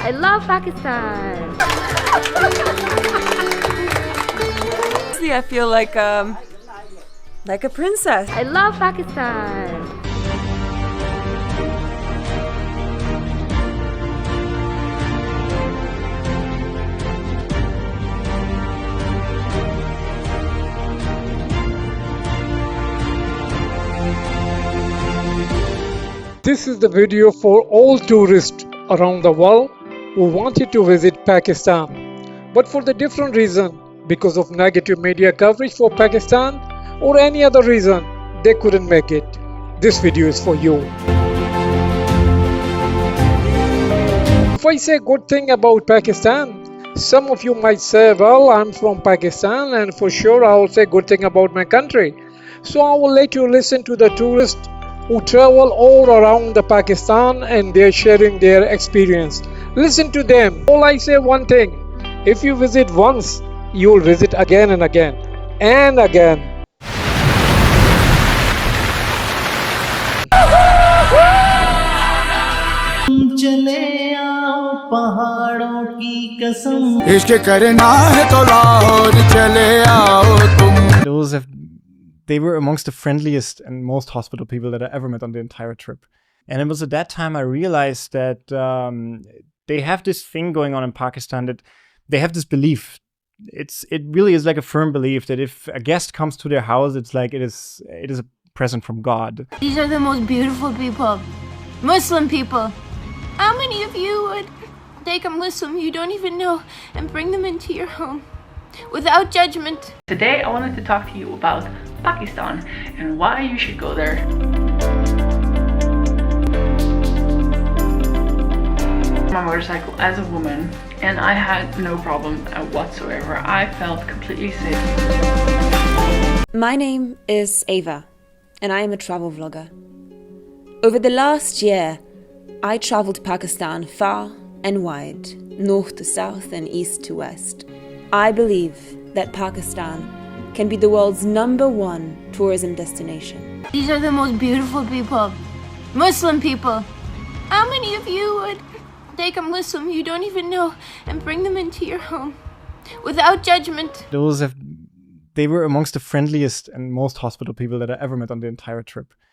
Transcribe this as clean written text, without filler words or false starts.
I love Pakistan. Honestly, I feel like a princess. I love Pakistan. This is the video for all tourists around the world who wanted to visit Pakistan, but for the different reason, because of negative media coverage for Pakistan or any other reason, they couldn't make it. This video is for you. If I say good thing about Pakistan, some of you might say, well, I'm from Pakistan and for sure I will say good thing about my country. So I will let you listen to the tourists who travel all around the Pakistan and they're sharing their experience. Listen to them. All I say one thing, if you visit once, you'll visit again and again and again. They were amongst the friendliest and most hospitable people that I ever met on the entire trip. And it was at that time I realized that they have this thing going on in Pakistan, that they have this belief. It really is like a firm belief that if a guest comes to their house, it's like it is a present from God. These are the most beautiful people, Muslim people. How many of you would take a Muslim you don't even know and bring them into your home without judgment? Today I wanted to talk to you about Pakistan and why you should go there. My motorcycle as a woman, and I had no problem whatsoever. I felt completely safe. My name is Ava, and I am a travel vlogger. Over the last year, I traveled Pakistan far and wide, north to south and east to west. I believe that Pakistan can be the world's #1 tourism destination. These are the most beautiful people, Muslim people. How many of you would take a Muslim you don't even know and bring them into your home without judgment? They were amongst the friendliest and most hospitable people that I ever met on the entire trip.